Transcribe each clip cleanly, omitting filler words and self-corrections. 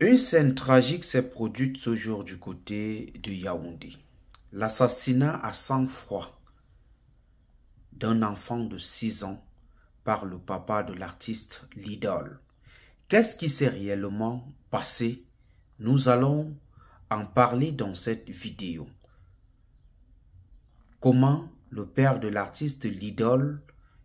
Une scène tragique s'est produite ce jour du côté de Yaoundé. L'assassinat à sang-froid d'un enfant de 6 ans par le papa de l'artiste Lidol. Qu'est-ce qui s'est réellement passé? Nous allons en parler dans cette vidéo. Comment le père de l'artiste Lidol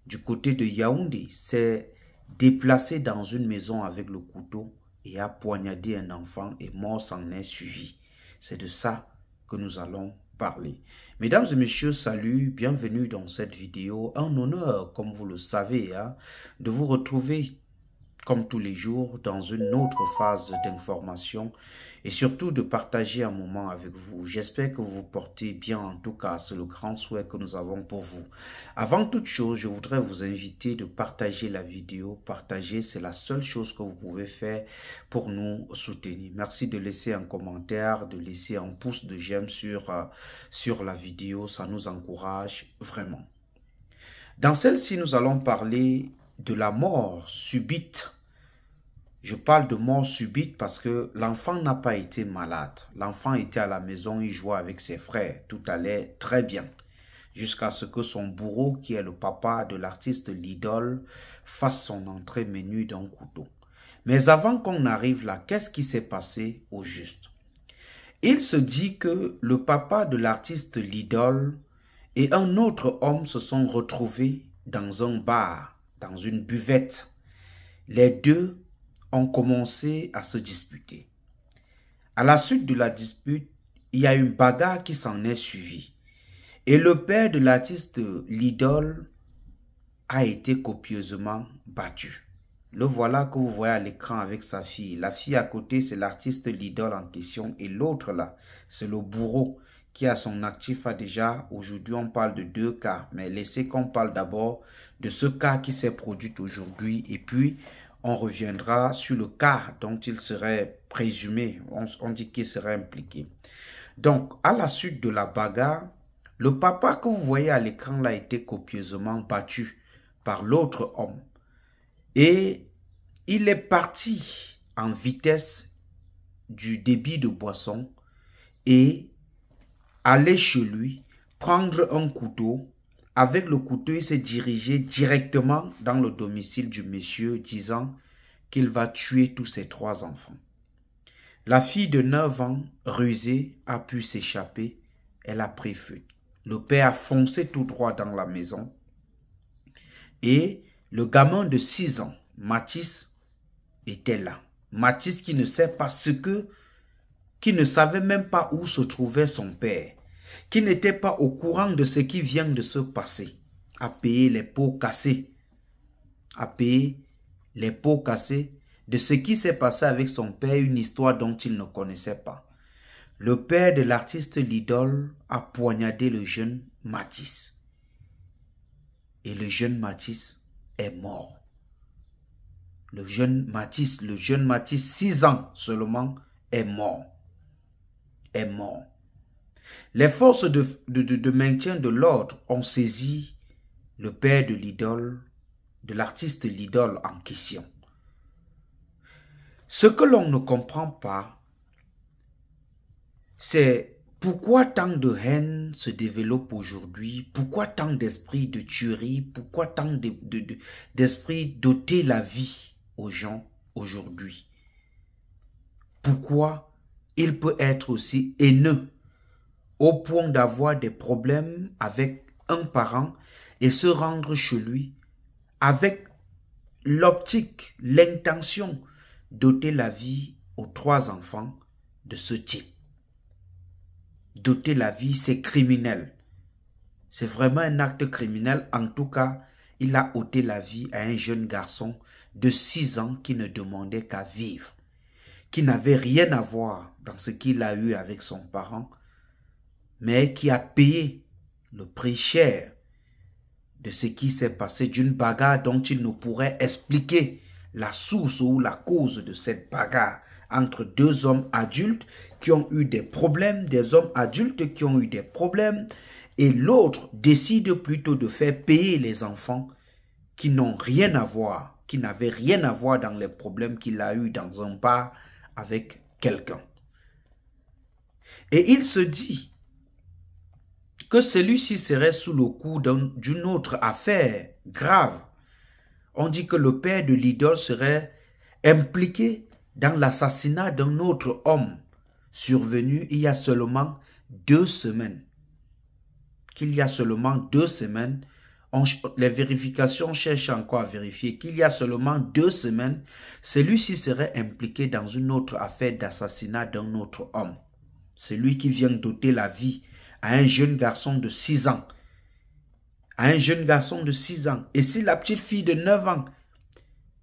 du côté de Yaoundé s'est déplacé dans une maison avec le couteau et a poignardé un enfant et mort s'en est suivi. C'est de ça que nous allons parler. Mesdames et messieurs, salut, bienvenue dans cette vidéo. Un honneur, comme vous le savez, de vous retrouver comme tous les jours dans une autre phase d'information et surtout de partager un moment avec vous. J'espère que vous vous portez bien, en tout cas, c'est le grand souhait que nous avons pour vous. Avant toute chose, je voudrais vous inviter de partager la vidéo. Partager, c'est la seule chose que vous pouvez faire pour nous soutenir. Merci de laisser un commentaire, de laisser un pouce de j'aime sur la vidéo, ça nous encourage vraiment. Dans celle-ci, nous allons parler de la mort subite. Je parle de mort subite parce que l'enfant n'a pas été malade. L'enfant était à la maison, il jouait avec ses frères. Tout allait très bien. Jusqu'à ce que son bourreau, qui est le papa de l'artiste Lidol, fasse son entrée menue d'un couteau. Mais avant qu'on arrive là, qu'est-ce qui s'est passé au juste? Il se dit que le papa de l'artiste Lidol et un autre homme se sont retrouvés dans un bar, dans une buvette. Les deux ont commencé à se disputer. À la suite de la dispute, il y a une bagarre qui s'en est suivie. Et le père de l'artiste Lidol a été copieusement battu. Le voilà que vous voyez à l'écran avec sa fille. La fille à côté, c'est l'artiste Lidol en question. Et l'autre là, c'est le bourreau qui a son actif a déjà, aujourd'hui on parle de 2 cas. Mais laissez qu'on parle d'abord de ce cas qui s'est produit aujourd'hui. Et puis, on reviendra sur le cas dont il serait présumé. On dit qu'il serait impliqué. Donc, à la suite de la bagarre, le papa que vous voyez à l'écran là a été copieusement battu par l'autre homme. Et il est parti en vitesse du débit de boisson et aller chez lui, prendre un couteau. Avec le couteau, il s'est dirigé directement dans le domicile du monsieur, disant qu'il va tuer tous ses 3 enfants. La fille de 9 ans, rusée, a pu s'échapper. Elle a pris feu. Le père a foncé tout droit dans la maison. Et le gamin de 6 ans, Mathis, était là. Mathis qui ne sait pas qui ne savait même pas où se trouvait son père, qui n'était pas au courant de ce qui vient de se passer, a payé les pots cassés, de ce qui s'est passé avec son père, une histoire dont il ne connaissait pas. Le père de l'artiste Lidol a poignardé le jeune Mathis. Et le jeune Mathis est mort. Le jeune Mathis, 6 ans seulement, est mort. Les forces de maintien de l'ordre ont saisi le père de l'idole, de l'artiste Lidol en question. Ce que l'on ne comprend pas, c'est pourquoi tant de haine se développe aujourd'hui, pourquoi tant d'esprit de tuerie, pourquoi tant d'esprit d'ôter la vie aux gens aujourd'hui. Pourquoi il peut être aussi haineux au point d'avoir des problèmes avec un parent et se rendre chez lui avec l'optique, l'intention d'ôter la vie aux 3 enfants de ce type. D'ôter la vie, c'est criminel. C'est vraiment un acte criminel. En tout cas, il a ôté la vie à un jeune garçon de 6 ans qui ne demandait qu'à vivre, qui n'avait rien à voir dans ce qu'il a eu avec son parent, mais qui a payé le prix cher de ce qui s'est passé, d'une bagarre dont il ne pourrait expliquer la source ou la cause de cette bagarre entre 2 hommes adultes qui ont eu des problèmes, des hommes adultes qui ont eu des problèmes, et l'autre décide plutôt de faire payer les enfants qui n'ont rien à voir, qui n'avaient rien à voir dans les problèmes qu'il a eu dans un bar avec quelqu'un. Et il se dit que celui-ci serait sous le coup d'une autre affaire grave. On dit que le père de l'idole serait impliqué dans l'assassinat d'un autre homme survenu il y a seulement 2 semaines. Qu'il y a seulement 2 semaines, les vérifications cherchent encore à vérifier qu'il y a seulement 2 semaines, celui-ci serait impliqué dans une autre affaire d'assassinat d'un autre homme. Celui qui vient d'ôter la vie à un jeune garçon de 6 ans. À un jeune garçon de 6 ans. Et si la petite fille de 9 ans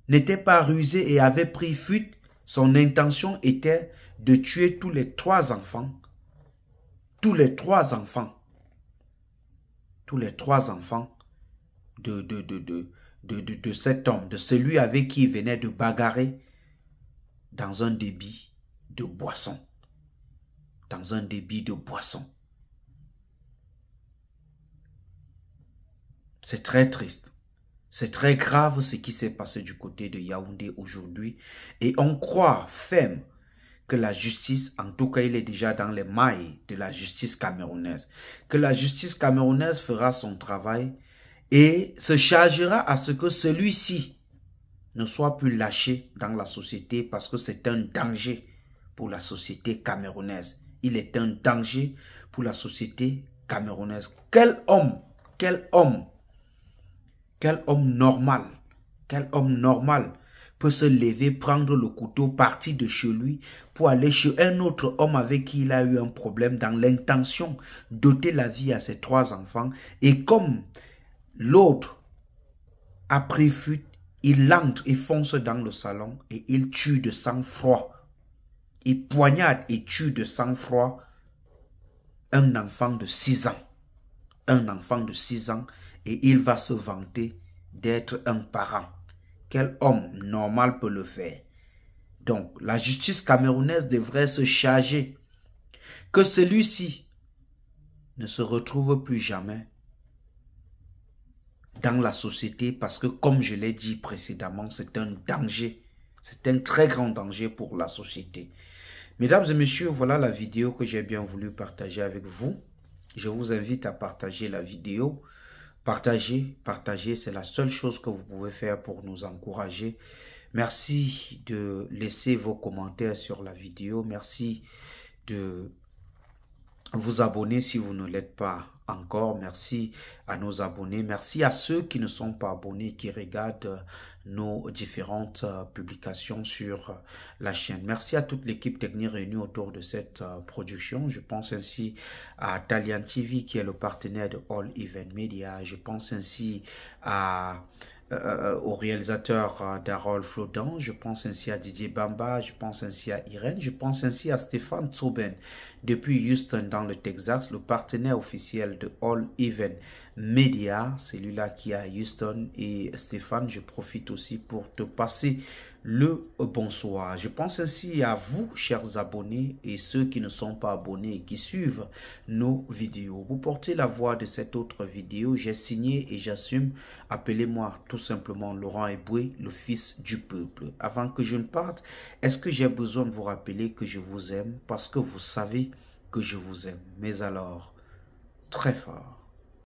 n'était pas rusée et avait pris fuite, son intention était de tuer tous les 3 enfants. Tous les 3 enfants. Tous les 3 enfants de cet homme, de celui avec qui il venait de bagarrer dans un débit de boisson. Dans un débit de boisson. C'est très triste. C'est très grave ce qui s'est passé du côté de Yaoundé aujourd'hui. Et on croit ferme que la justice, en tout cas il est déjà dans les mailles de la justice camerounaise, que la justice camerounaise fera son travail et se chargera à ce que celui-ci ne soit plus lâché dans la société parce que c'est un danger pour la société camerounaise. Il est un danger pour la société camerounaise. Quel homme normal peut se lever, prendre le couteau, partir de chez lui pour aller chez un autre homme avec qui il a eu un problème dans l'intention d'ôter la vie à ses 3 enfants. Et comme l'autre a pris fuite, il entre et fonce dans le salon et il tue de sang-froid. Il poignarde et tue de sang-froid un enfant de 6 ans. Un enfant de 6 ans et il va se vanter d'être un parent. Quel homme normal peut le faire? Donc, la justice camerounaise devrait se charger que celui-ci ne se retrouve plus jamais dans la société parce que, comme je l'ai dit précédemment, c'est un danger. C'est un très grand danger pour la société. Mesdames et messieurs, voilà la vidéo que j'ai bien voulu partager avec vous. Je vous invite à partager la vidéo. Partagez, c'est la seule chose que vous pouvez faire pour nous encourager. Merci de laisser vos commentaires sur la vidéo. Merci de vous abonner si vous ne l'êtes pas encore. Merci à nos abonnés. Merci à ceux qui ne sont pas abonnés, qui regardent nos différentes publications sur la chaîne. Merci à toute l'équipe technique réunie autour de cette production. Je pense ainsi à Talian TV qui est le partenaire de All Event Media. Je pense ainsi au réalisateur Darol Flodan, je pense ainsi à Didier Bamba, je pense ainsi à Irène, je pense ainsi à Stéphane Tsoben depuis Houston dans le Texas, le partenaire officiel de All Event Media, celui-là qui est à Houston. Et Stéphane, je profite aussi pour te passer le bonsoir. Je pense ainsi à vous, chers abonnés, et ceux qui ne sont pas abonnés et qui suivent nos vidéos. Vous portez la voix de cette autre vidéo, j'ai signé et j'assume. Appelez-moi tout simplement Laurent Eboué, le fils du peuple. Avant que je ne parte, est-ce que j'ai besoin de vous rappeler que je vous aime parce que vous savez que je vous aime, mais alors très fort.